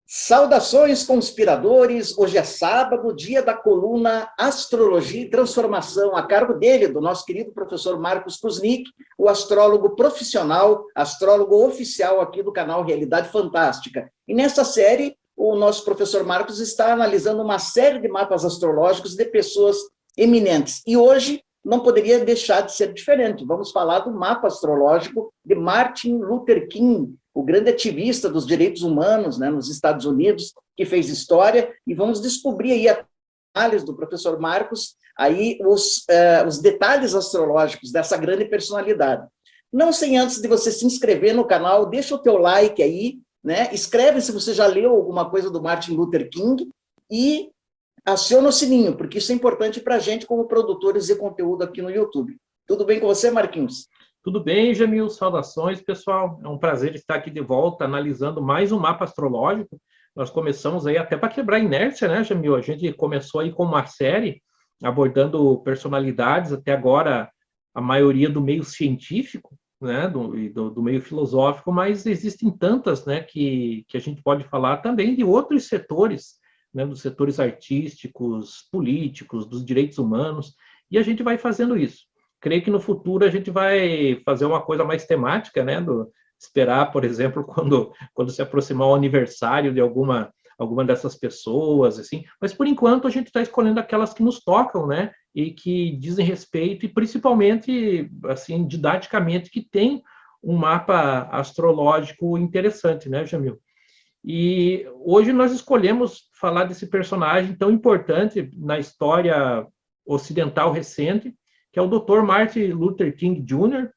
Saudações, conspiradores! Hoje é sábado, dia da coluna Astrologia e Transformação, a cargo dele, do nosso querido professor Marcos Kuznick, o astrólogo profissional, astrólogo oficial aqui do canal Realidade Fantástica. E nessa série, o nosso professor Marcos está analisando uma série de mapas astrológicos de pessoas eminentes. E hoje não poderia deixar de ser diferente. Vamos falar do mapa astrológico de Martin Luther King, o grande ativista dos direitos humanos, né, nos Estados Unidos, que fez história, e vamos descobrir aí a análise do professor Marcos, aí os detalhes astrológicos dessa grande personalidade. Não sem antes de você se inscrever no canal, deixa o teu like aí, né, escreve se você já leu alguma coisa do Martin Luther King e aciona o sininho, porque isso é importante para a gente como produtores de conteúdo aqui no YouTube. Tudo bem com você, Marquinhos? Tudo bem, Jamil? Saudações, pessoal. É um prazer estar aqui de volta, analisando mais um mapa astrológico. Nós começamos aí até para quebrar a inércia, né, Jamil? A gente começou aí com uma série abordando personalidades, até agora a maioria do meio científico, né, do meio filosófico, mas existem tantas, né, que a gente pode falar também de outros setores, né, dos setores artísticos, políticos, dos direitos humanos, e a gente vai fazendo isso. Creio que no futuro a gente vai fazer uma coisa mais temática, né? Esperar, por exemplo, quando se aproximar o aniversário de alguma dessas pessoas, assim. Mas, por enquanto, a gente está escolhendo aquelas que nos tocam, né? E que dizem respeito e, principalmente, assim, didaticamente, que tem um mapa astrológico interessante, né, Jamil? E hoje nós escolhemos falar desse personagem tão importante na história ocidental recente, que é o Dr. Martin Luther King Jr.,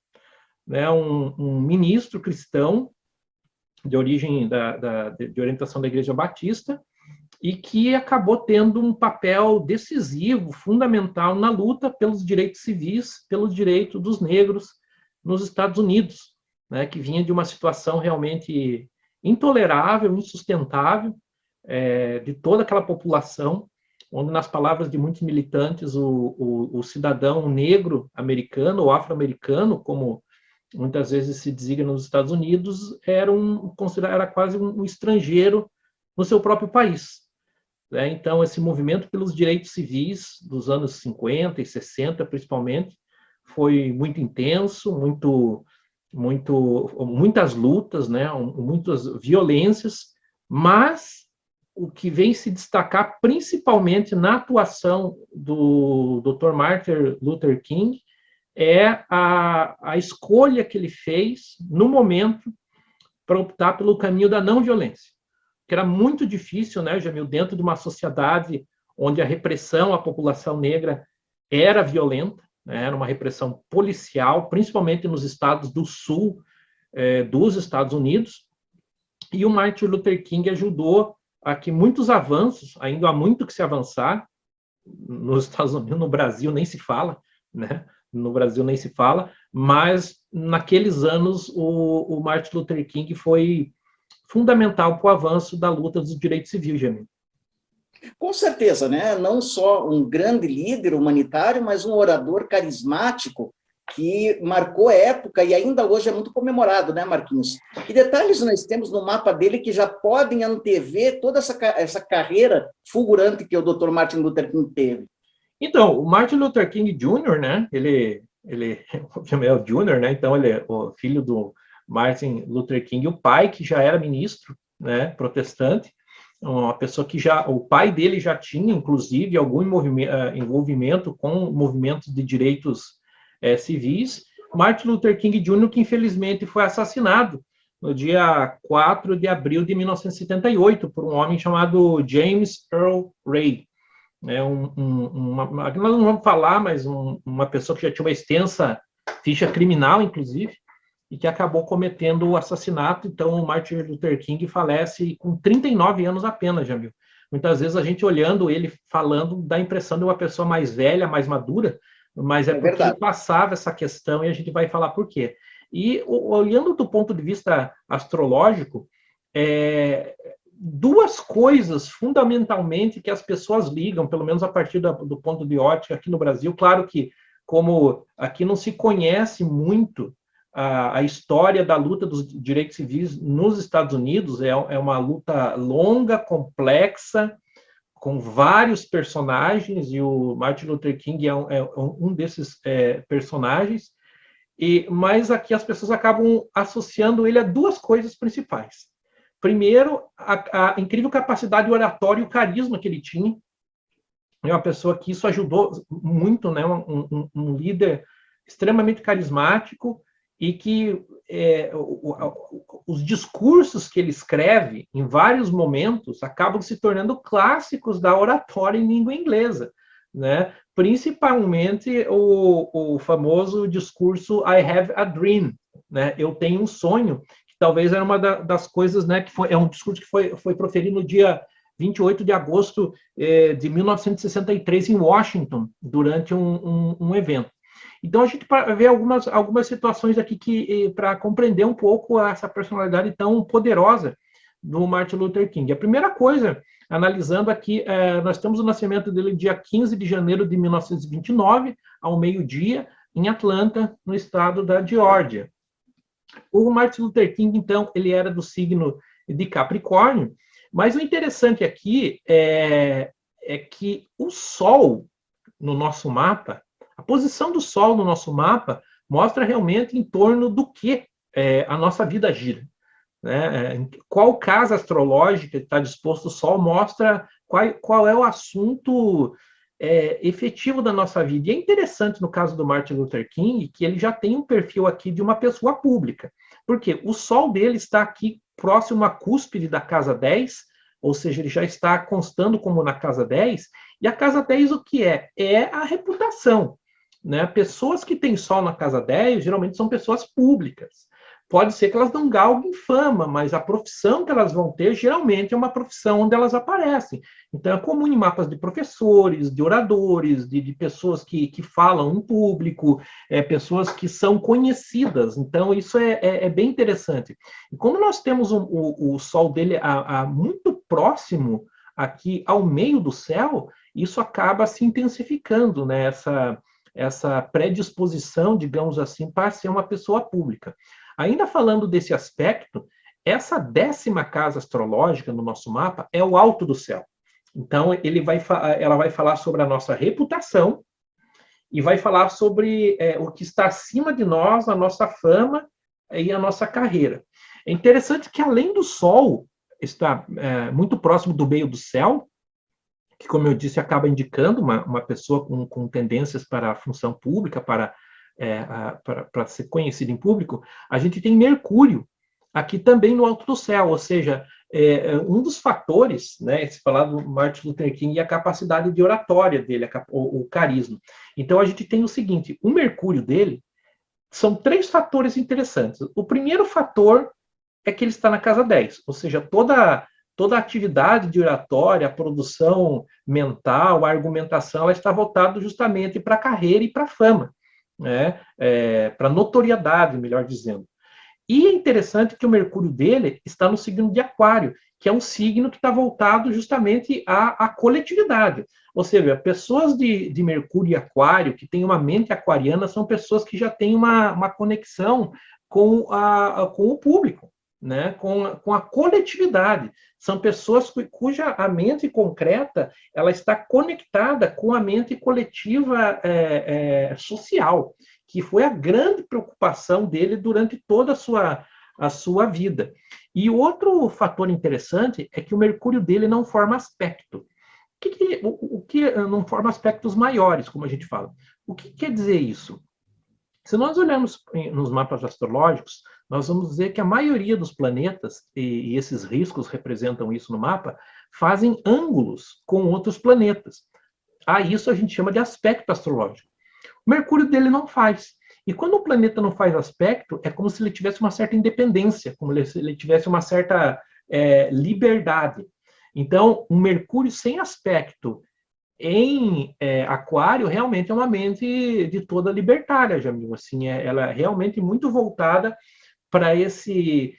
né, um ministro cristão de origem de orientação da Igreja Batista, e que acabou tendo um papel decisivo, fundamental na luta pelos direitos civis, pelos direitos dos negros nos Estados Unidos, né, que vinha de uma situação realmente intolerável, insustentável, de toda aquela população, onde, nas palavras de muitos militantes, o cidadão negro americano ou afro-americano, como muitas vezes se designa nos Estados Unidos, era quase um estrangeiro no seu próprio país. Né? Então, esse movimento pelos direitos civis dos anos 50 e 60, principalmente, foi muito intenso, muitas lutas, né? Muitas violências, mas o que vem se destacar principalmente na atuação do Dr. Martin Luther King é a escolha que ele fez no momento para optar pelo caminho da não violência, que era muito difícil, né, Jamil, dentro de uma sociedade onde a repressão à população negra era violenta, né, era uma repressão policial, principalmente nos estados do sul dos Estados Unidos, e o Martin Luther King ajudou a que muitos avanços, ainda há muito que se avançar, nos Estados Unidos, no Brasil nem se fala, né? No Brasil nem se fala, mas naqueles anos o Martin Luther King foi fundamental para o avanço da luta dos direitos civis, Jamil. Com certeza, né? Não só um grande líder humanitário, mas um orador carismático que marcou época e ainda hoje é muito comemorado, né, Marquinhos? Que detalhes nós temos no mapa dele que já podem antever toda essa carreira fulgurante que o Dr. Martin Luther King teve? Então, o Martin Luther King Jr., né, ele é o Jr., né, então ele é o filho do Martin Luther King, o pai, que já era ministro, né, protestante, uma pessoa que o pai dele já tinha, inclusive, algum envolvimento com movimentos de direitos civis. Martin Luther King Jr., que infelizmente foi assassinado no dia 4 de abril de 1978 por um homem chamado James Earl Ray. Nós não vamos falar, mas uma pessoa que já tinha uma extensa ficha criminal, inclusive, e que acabou cometendo o assassinato. Então, o Martin Luther King falece com 39 anos apenas, Jamil. Muitas vezes a gente olhando ele falando dá a impressão de uma pessoa mais velha, mais madura, mas é porque verdade. Ele passava essa questão e a gente vai falar por quê. E olhando do ponto de vista astrológico, duas coisas, fundamentalmente, que as pessoas ligam, pelo menos a partir do ponto de ótica aqui no Brasil. Claro que, como aqui não se conhece muito a história da luta dos direitos civis nos Estados Unidos, é uma luta longa, complexa, com vários personagens, e o Martin Luther King é um desses personagens, mas aqui as pessoas acabam associando ele a duas coisas principais. Primeiro, a incrível capacidade de oratório e o carisma que ele tinha. É uma pessoa que isso ajudou muito, né? Um líder extremamente carismático e que os discursos que ele escreve, em vários momentos, acabam se tornando clássicos da oratória em língua inglesa, né? Principalmente o famoso discurso I have a dream, né? Eu tenho um sonho, que talvez era uma das coisas, né? Que é um discurso que foi proferido no dia 28 de agosto de 1963 em Washington, durante um evento. Então, a gente vê algumas situações aqui para compreender um pouco essa personalidade tão poderosa do Martin Luther King. A primeira coisa, analisando aqui, nós temos o nascimento dele dia 15 de janeiro de 1929, ao meio-dia, em Atlanta, no estado da Geórgia. O Martin Luther King, então, ele era do signo de Capricórnio, mas o interessante aqui é que o Sol no nosso mapa, a posição do Sol no nosso mapa, mostra realmente em torno do que a nossa vida gira. Né? Qual casa astrológica está disposto o Sol mostra qual é o assunto efetivo da nossa vida. E é interessante no caso do Martin Luther King que ele já tem um perfil aqui de uma pessoa pública, porque o Sol dele está aqui próximo à cúspide da casa 10, ou seja, ele já está constando como na casa 10, e a casa 10 o que é? É a reputação. Né? Pessoas que têm Sol na casa 10 geralmente são pessoas públicas. Pode ser que elas não galguem fama, mas a profissão que elas vão ter geralmente é uma profissão onde elas aparecem. Então é comum em mapas de professores, de oradores, de pessoas que falam em público, pessoas que são conhecidas. Então isso é bem interessante. E como nós temos o Sol dele muito próximo aqui ao meio do céu, isso acaba se intensificando, né? Essa predisposição, digamos assim, para ser uma pessoa pública. Ainda falando desse aspecto, essa 10ª casa astrológica no nosso mapa é o alto do céu. Então, ela vai falar sobre a nossa reputação e vai falar sobre o que está acima de nós, a nossa fama e a nossa carreira. É interessante que, além do Sol estar muito próximo do meio do céu, que, como eu disse, acaba indicando uma pessoa com tendências para a função pública, para ser conhecido em público, a gente tem Mercúrio aqui também no alto do céu, ou seja, um dos fatores, né, se falar do Martin Luther King, é a capacidade de oratória dele, o carisma. Então a gente tem o seguinte, o Mercúrio dele, são 3 fatores interessantes. O primeiro fator é que ele está na casa 10, ou seja, toda a atividade de oratória, a produção mental, a argumentação, ela está voltada justamente para a carreira e para a fama, né? Para a notoriedade, melhor dizendo. E é interessante que o Mercúrio dele está no signo de Aquário, que é um signo que está voltado justamente à coletividade. Ou seja, pessoas de Mercúrio e Aquário, que têm uma mente aquariana, são pessoas que já têm uma conexão com o público, né? com a coletividade. São pessoas cuja a mente concreta ela está conectada com a mente coletiva social, que foi a grande preocupação dele durante toda a sua vida. E outro fator interessante é que o Mercúrio dele não forma aspecto. O que não forma aspectos maiores, como a gente fala. O que quer dizer isso? Se nós olharmos nos mapas astrológicos, nós vamos dizer que a maioria dos planetas, e esses riscos representam isso no mapa, fazem ângulos com outros planetas. A isso a gente chama de aspecto astrológico. O Mercúrio dele não faz. E quando o planeta não faz aspecto, é como se ele tivesse uma certa independência, como se ele tivesse uma certa liberdade. Então, um Mercúrio sem aspecto em Aquário realmente é uma mente de toda libertária, Jamil. Assim, ela é realmente muito voltada para esse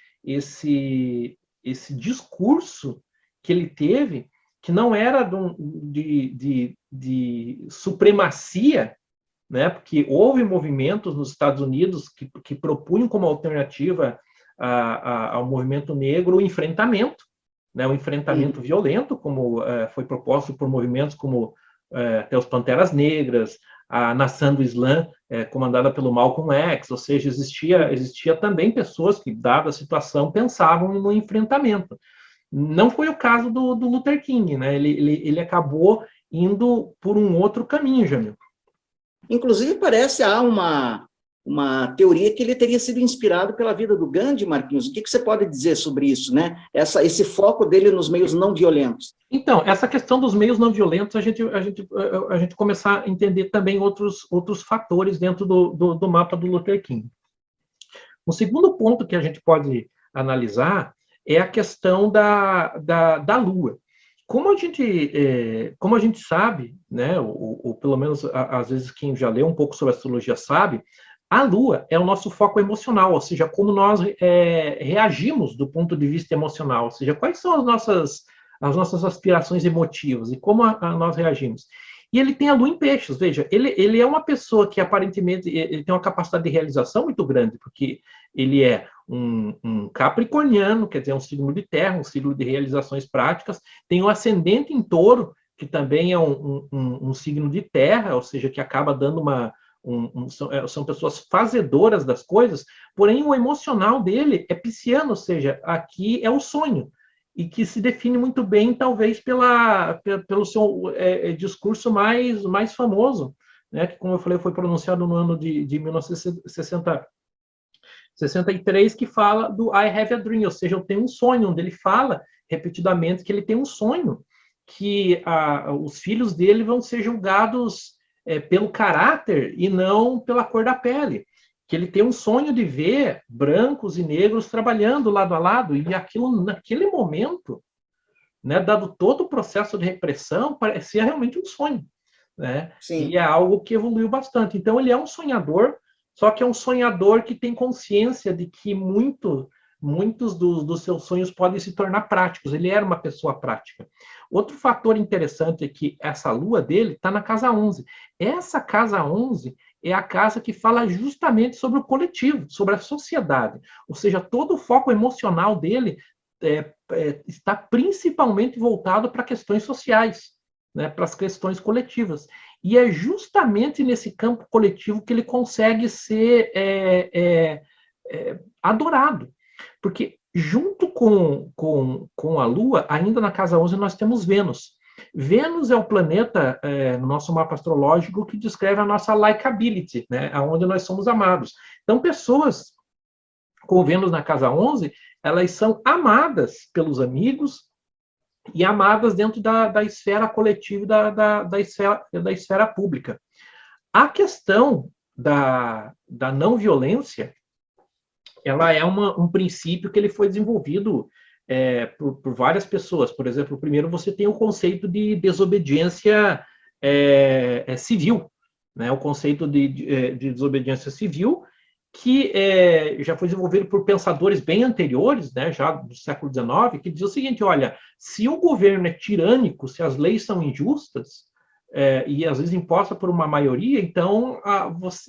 discurso que ele teve, que não era de supremacia, né? Porque houve movimentos nos Estados Unidos que propunham como alternativa ao movimento negro o enfrentamento, né? O enfrentamento violento, como foi proposto por movimentos como até os Panteras Negras, a Nação do Islã, comandada pelo Malcolm X, ou seja, existia também pessoas que, dada a situação, pensavam no enfrentamento. Não foi o caso do Luther King, né? Ele acabou indo por um outro caminho, Jamil. Inclusive, parece há uma teoria que ele teria sido inspirado pela vida do Gandhi, Marquinhos. O que você pode dizer sobre isso, né? Esse foco dele nos meios não violentos. Então, essa questão dos meios não violentos, a gente começar a entender também outros fatores dentro do mapa do Luther King. O segundo ponto que a gente pode analisar é a questão da Lua. Como a gente sabe, né, ou pelo menos às vezes quem já leu um pouco sobre astrologia sabe, a Lua é o nosso foco emocional, ou seja, como nós reagimos do ponto de vista emocional, ou seja, quais são as nossas aspirações emotivas e como nós reagimos. E ele tem a Lua em Peixes, veja, ele é uma pessoa que aparentemente ele tem uma capacidade de realização muito grande, porque ele é um capricorniano, quer dizer, um signo de terra, um signo de realizações práticas, tem o ascendente em touro, que também é um signo de terra, ou seja, que acaba dando são pessoas fazedoras das coisas, porém o emocional dele é pisciano, ou seja, aqui é o sonho, e que se define muito bem, talvez, pelo seu discurso mais famoso, né, que, como eu falei, foi pronunciado no ano de 1963, que fala do I have a dream, ou seja, eu tenho um sonho, onde ele fala repetidamente que ele tem um sonho, que os filhos dele vão ser julgados pelo caráter e não pela cor da pele, que ele tem um sonho de ver brancos e negros trabalhando lado a lado, e aquilo, naquele momento, né, dado todo o processo de repressão, parecia realmente um sonho, né? E é algo que evoluiu bastante. Então, ele é um sonhador, só que é um sonhador que tem consciência de que muitos dos seus sonhos podem se tornar práticos. Ele era uma pessoa prática. Outro fator interessante é que essa lua dele está na casa 11. Essa casa 11 é a casa que fala justamente sobre o coletivo, sobre a sociedade. Ou seja, todo o foco emocional dele está principalmente voltado para questões sociais, né, para as questões coletivas. E é justamente nesse campo coletivo que ele consegue ser adorado. Porque junto com a Lua, ainda na casa 11, nós temos Vênus. Vênus é o planeta no nosso mapa astrológico que descreve a nossa likability, né, aonde nós somos amados. Então, pessoas com Vênus na casa 11, elas são amadas pelos amigos e amadas dentro da esfera coletiva, da esfera pública. A questão da não violência, ela é um princípio que ele foi desenvolvido por várias pessoas. Por exemplo, primeiro você tem o conceito de desobediência civil, né? O conceito de desobediência civil, que já foi desenvolvido por pensadores bem anteriores, né, já do século XIX, que diz o seguinte: olha, se o governo é tirânico, se as leis são injustas, e às vezes imposta por uma maioria, então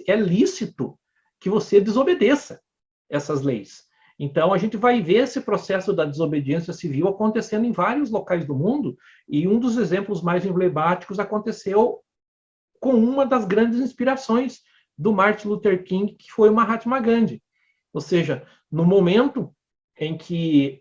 é lícito que você desobedeça essas leis. Então, a gente vai ver esse processo da desobediência civil acontecendo em vários locais do mundo, e um dos exemplos mais emblemáticos aconteceu com uma das grandes inspirações do Martin Luther King, que foi o Mahatma Gandhi. Ou seja, no momento em que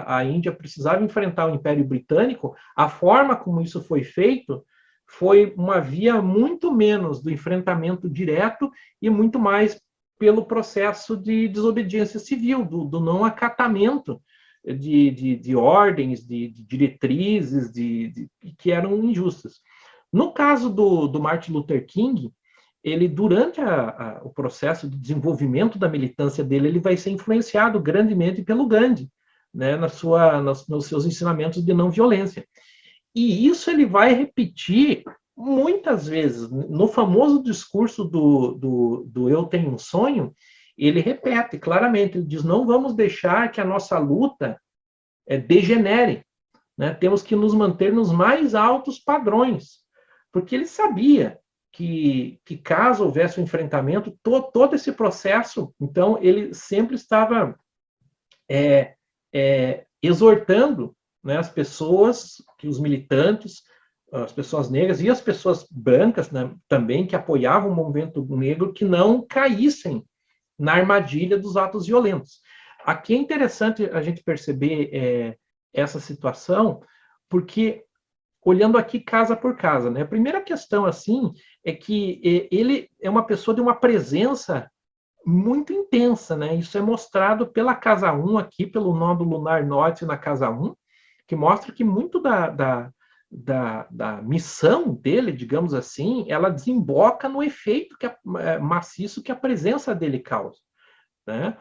a Índia precisava enfrentar o Império Britânico, a forma como isso foi feito foi uma via muito menos do enfrentamento direto e muito mais pelo processo de desobediência civil, do não acatamento de ordens, de diretrizes que eram injustas. No caso do Martin Luther King, ele, durante o processo de desenvolvimento da militância dele, ele vai ser influenciado grandemente pelo Gandhi, né, nos seus ensinamentos de não violência. E isso ele vai repetir muitas vezes. No famoso discurso do Eu Tenho um Sonho, ele repete claramente, ele diz: não vamos deixar que a nossa luta degenere, né? Temos que nos manter nos mais altos padrões, porque ele sabia que caso houvesse um enfrentamento, todo esse processo, então ele sempre estava exortando, né, as pessoas, que os militantes, as pessoas negras e as pessoas brancas, né, também, que apoiavam o movimento negro, que não caíssem na armadilha dos atos violentos. Aqui é interessante a gente perceber essa situação, porque olhando aqui casa por casa, né? A primeira questão, assim, é que ele é uma pessoa de uma presença muito intensa, né? Isso é mostrado pela casa 1 aqui, pelo nódulo lunar norte na casa 1, que mostra que muito da missão dele, digamos assim, ela desemboca no efeito maciço que a presença dele causa, né?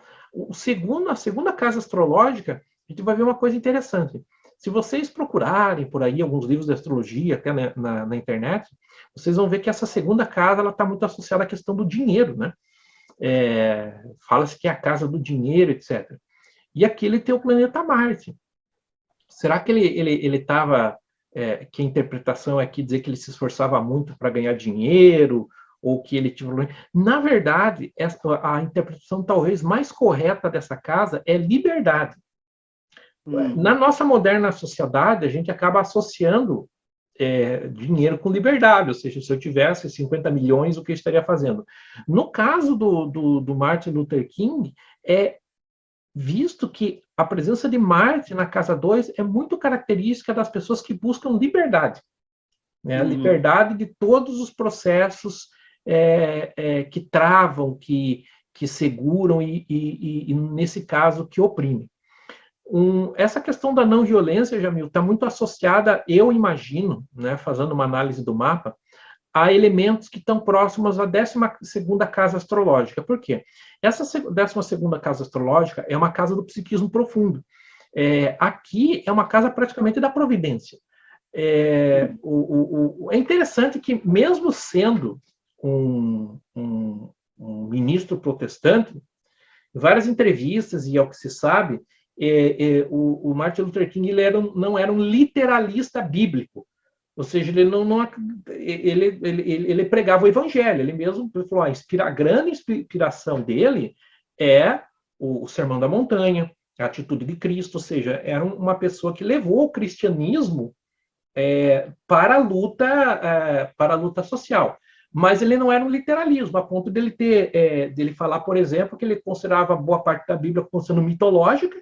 A segunda casa astrológica, a gente vai ver uma coisa interessante. Se vocês procurarem por aí alguns livros de astrologia, até na internet, vocês vão ver que essa segunda casa está muito associada à questão do dinheiro, né? Fala-se que é a casa do dinheiro, etc. E aqui ele tem o planeta Marte. Será que ele estava... que a interpretação aqui dizer que ele se esforçava muito para ganhar dinheiro, ou que ele tinha... Na verdade, a interpretação talvez mais correta dessa casa é liberdade. Na nossa moderna sociedade, a gente acaba associando dinheiro com liberdade, ou seja, se eu tivesse 50 milhões, o que eu estaria fazendo? No caso do Martin Luther King, é visto que a presença de Marte na casa 2 é muito característica das pessoas que buscam liberdade, né? A liberdade de todos os processos que travam, que seguram e, nesse caso, que oprimem. Essa questão da não violência, Jamil, está muito associada, eu imagino, né, fazendo uma análise do mapa, a elementos que estão próximos à 12ª casa astrológica. Por quê? Essa 12ª casa astrológica é uma casa do psiquismo profundo. Aqui é uma casa praticamente da providência. É interessante que, mesmo sendo um ministro protestante, em várias entrevistas, e é o que se sabe, o Martin Luther King não era um literalista bíblico, ou seja, ele pregava o evangelho, ele mesmo falou, a grande inspiração dele é o Sermão da Montanha, a atitude de Cristo, ou seja, era uma pessoa que levou o cristianismo para a luta social. Mas ele não era um literalismo, a ponto dele falar, por exemplo, que ele considerava boa parte da Bíblia como sendo mitológica,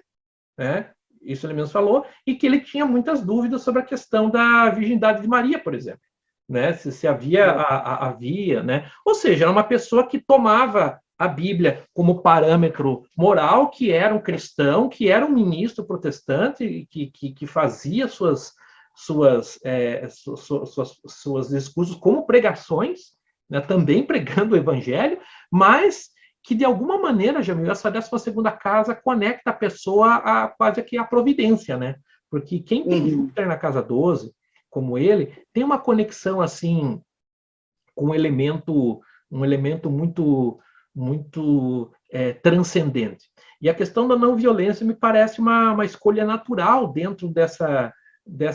né? Isso ele mesmo falou, e que ele tinha muitas dúvidas sobre a questão da virgindade de Maria, por exemplo, né? Se havia, né? Ou seja, era uma pessoa que tomava a Bíblia como parâmetro moral, que era um cristão, que era um ministro protestante, que fazia seus discursos como pregações, né? Também pregando o evangelho, mas que, de alguma maneira, Jamil, essa 12ª casa conecta a pessoa quase que à providência, né? Porque quem tem Júpiter na casa 12, como ele, tem uma conexão, assim, com um elemento muito, muito transcendente. E a questão da não violência me parece uma escolha natural dentro dessa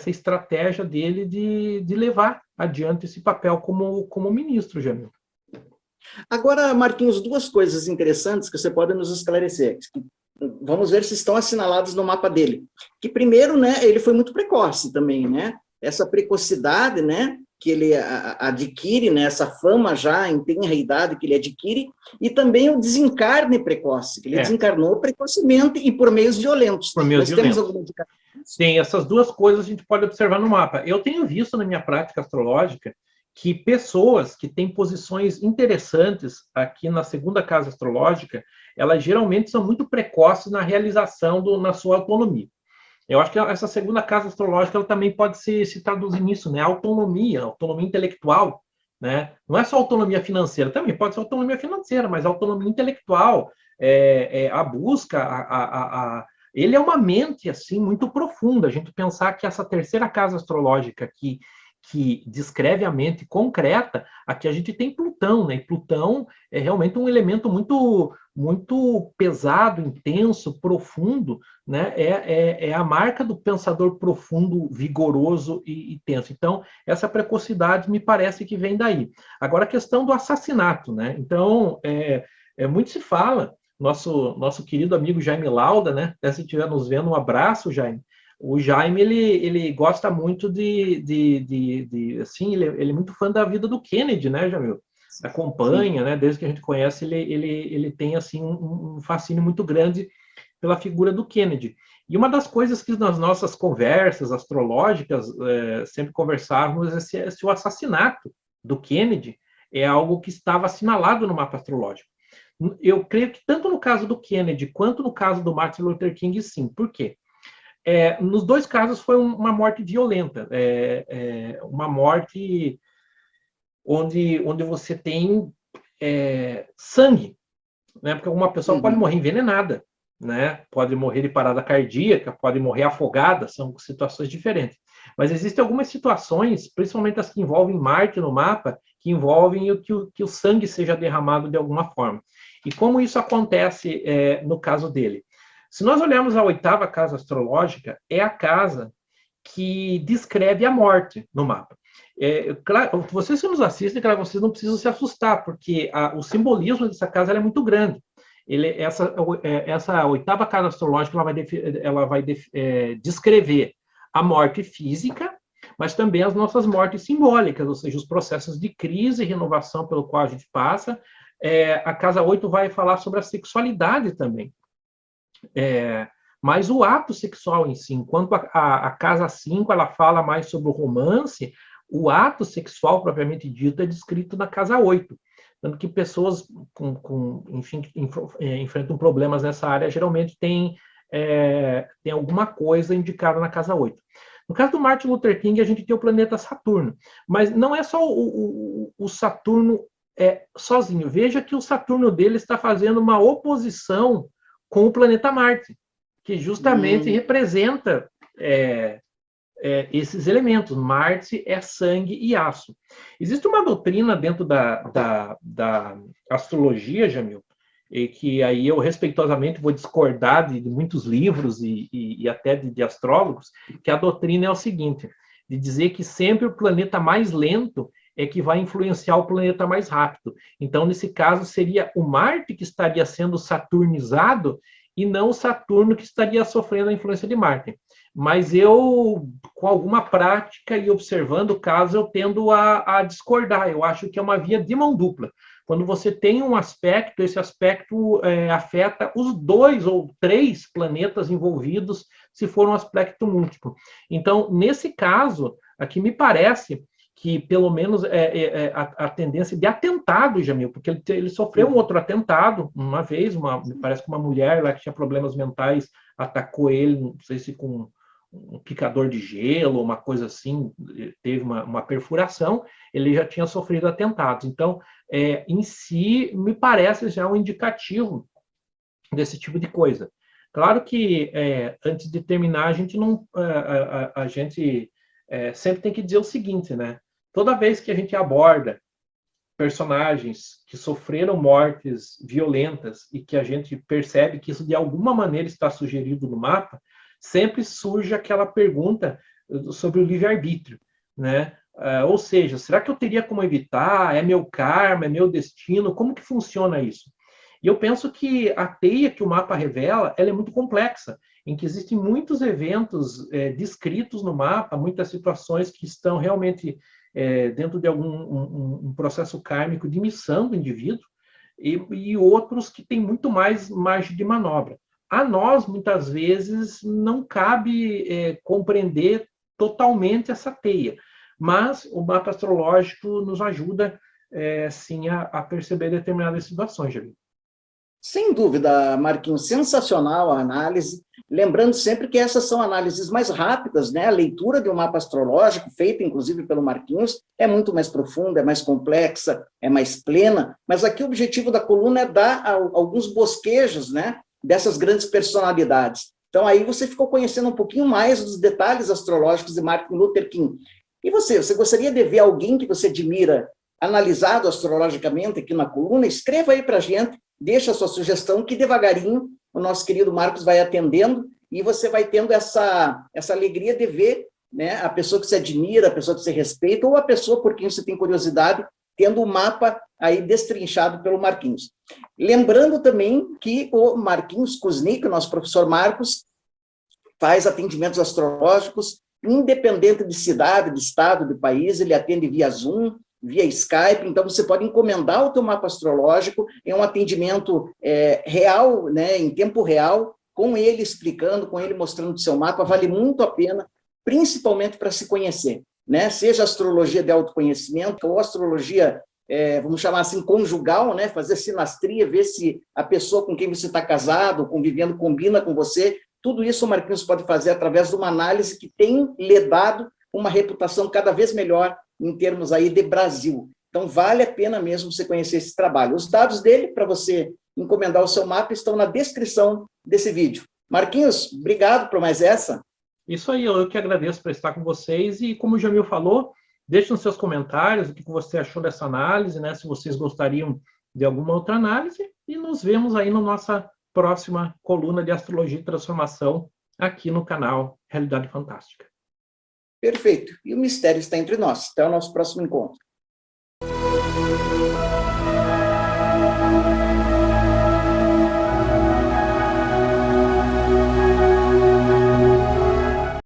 estratégia dele de levar adiante esse papel como ministro, Jamil. Agora, Marquinhos, duas coisas interessantes que você pode nos esclarecer. Vamos ver se estão assinaladas no mapa dele. Que primeiro, né, ele foi muito precoce também, né? Essa precocidade, né, que ele adquire, né, essa fama já em tenra idade que ele adquire, e também o desencarne precoce, que ele desencarnou precocemente e por meios violentos. Nós temos alguma dica? Sim, essas duas coisas a gente pode observar no mapa. Eu tenho visto na minha prática astrológica que pessoas que têm posições interessantes aqui na 2ª casa astrológica, elas geralmente são muito precoces na realização na sua autonomia. Eu acho que essa 2ª casa astrológica ela também pode se traduzir nisso, né? Autonomia intelectual, né? Não é só autonomia financeira, também pode ser autonomia financeira, mas autonomia intelectual, a busca, ele é uma mente assim muito profunda. A gente pensar que essa 3ª casa astrológica aqui, que descreve a mente concreta, aqui a gente tem Plutão, né? E Plutão é realmente um elemento muito pesado, intenso, profundo, né? É a marca do pensador profundo, vigoroso e tenso. Então, essa precocidade me parece que vem daí. Agora, a questão do assassinato, né? Então, muito se fala, nosso querido amigo Jaime Lauda, né? Se estiver nos vendo, um abraço, Jaime. O Jaime, ele gosta muito assim, ele é muito fã da vida do Kennedy, né, Jamil? Acompanha, né, desde que a gente conhece, ele tem, assim, um fascínio muito grande pela figura do Kennedy. E uma das coisas que nas nossas conversas astrológicas sempre conversávamos é se o assassinato do Kennedy é algo que estava assinalado no mapa astrológico. Eu creio que tanto no caso do Kennedy quanto no caso do Martin Luther King, sim. Por quê? Nos dois casos foi uma morte violenta, uma morte onde você tem sangue, né? Porque uma pessoa pode morrer envenenada, né? Pode morrer de parada cardíaca, pode morrer afogada, são situações diferentes. Mas existem algumas situações, principalmente as que envolvem Marte no mapa, que envolvem que o sangue seja derramado de alguma forma. E como isso acontece no caso dele? Se nós olharmos a 8ª casa astrológica, é a casa que descreve a morte no mapa. Claro, vocês que nos assistem, claro, vocês não precisam se assustar, porque o simbolismo dessa casa é muito grande. Essa 8ª casa astrológica ela vai descrever a morte física, mas também as nossas mortes simbólicas, ou seja, os processos de crise e renovação pelo qual a gente passa. A casa 8 vai falar sobre a sexualidade também. Mas o ato sexual em si, enquanto a casa 5 ela fala mais sobre o romance, o ato sexual propriamente dito é descrito na casa 8. Tanto que pessoas enfim, enfrentam problemas nessa área geralmente tem alguma coisa indicada na casa 8. No caso do Martin Luther King, a gente tem o planeta Saturno, mas não é só o Saturno sozinho. Veja que o Saturno dele está fazendo uma oposição com o planeta Marte, que justamente representa esses elementos. Marte é sangue e aço. Existe uma doutrina dentro da astrologia, Jamil, e que aí eu respeitosamente vou discordar de muitos livros e até de astrólogos, que a doutrina é o seguinte, de dizer que sempre o planeta mais lento é que vai influenciar o planeta mais rápido. Então, nesse caso, seria o Marte que estaria sendo saturnizado e não o Saturno que estaria sofrendo a influência de Marte. Mas eu, com alguma prática e observando o caso, eu tendo a discordar. Eu acho que é uma via de mão dupla. Quando você tem um aspecto, esse aspecto afeta os 2 ou 3 planetas envolvidos, se for um aspecto múltiplo. Então, nesse caso, aqui me parece que pelo menos a tendência de atentado, Jamil, porque ele sofreu um outro atentado uma vez, me parece que uma mulher lá que tinha problemas mentais atacou ele, não sei se com um picador de gelo, uma coisa assim, teve uma perfuração, ele já tinha sofrido atentados. Então, em si, me parece já um indicativo desse tipo de coisa. Claro que, antes de terminar, a gente não... a gente sempre tem que dizer o seguinte, né? Toda vez que a gente aborda personagens que sofreram mortes violentas e que a gente percebe que isso de alguma maneira está sugerido no mapa, sempre surge aquela pergunta sobre o livre-arbítrio, né? Ou seja, será que eu teria como evitar? É meu karma? É meu destino? Como que funciona isso? E eu penso que a teia que o mapa revela, ela é muito complexa, em que existem muitos eventos descritos no mapa, muitas situações que estão realmente dentro de algum processo kármico de missão do indivíduo, e outros que têm muito mais margem de manobra. A nós, muitas vezes, não cabe compreender totalmente essa teia, mas o mapa astrológico nos ajuda, sim, a perceber determinadas situações, Jair. Sem dúvida, Marquinhos, sensacional a análise. Lembrando sempre que essas são análises mais rápidas, né? A leitura de um mapa astrológico, feita inclusive pelo Marquinhos, é muito mais profunda, é mais complexa, é mais plena, mas aqui o objetivo da coluna é dar alguns bosquejos, né? Dessas grandes personalidades. Então, aí você ficou conhecendo um pouquinho mais dos detalhes astrológicos de Martin Luther King. E você gostaria de ver alguém que você admira analisado astrologicamente aqui na coluna? Escreva aí para a gente, deixa a sua sugestão, que devagarinho o nosso querido Marcos vai atendendo e você vai tendo essa alegria de ver, né, a pessoa que você admira, a pessoa que você respeita, ou a pessoa por quem você tem curiosidade, tendo o mapa aí destrinchado pelo Marquinhos. Lembrando também que o Marquinhos Kuznick, o nosso professor Marcos, faz atendimentos astrológicos, independente de cidade, de estado, de país, ele atende via Zoom, via Skype, então você pode encomendar o teu mapa astrológico, é um atendimento real, né, em tempo real, com ele explicando, com ele mostrando o seu mapa, vale muito a pena, principalmente para se conhecer, né, seja astrologia de autoconhecimento ou astrologia, vamos chamar assim, conjugal, né, fazer sinastria, ver se a pessoa com quem você está casado, convivendo, combina com você. Tudo isso o Marquinhos pode fazer através de uma análise que tem lhe dado uma reputação cada vez melhor em termos aí de Brasil. Então, vale a pena mesmo você conhecer esse trabalho. Os dados dele, para você encomendar o seu mapa, estão na descrição desse vídeo. Marquinhos, obrigado por mais essa. Isso aí, eu que agradeço por estar com vocês. E como o Jamil falou, deixe nos seus comentários o que você achou dessa análise, né? Se vocês gostariam de alguma outra análise. E nos vemos aí na nossa próxima coluna de Astrologia e Transformação aqui no canal Realidade Fantástica. Perfeito. E o mistério está entre nós. Até o nosso próximo encontro.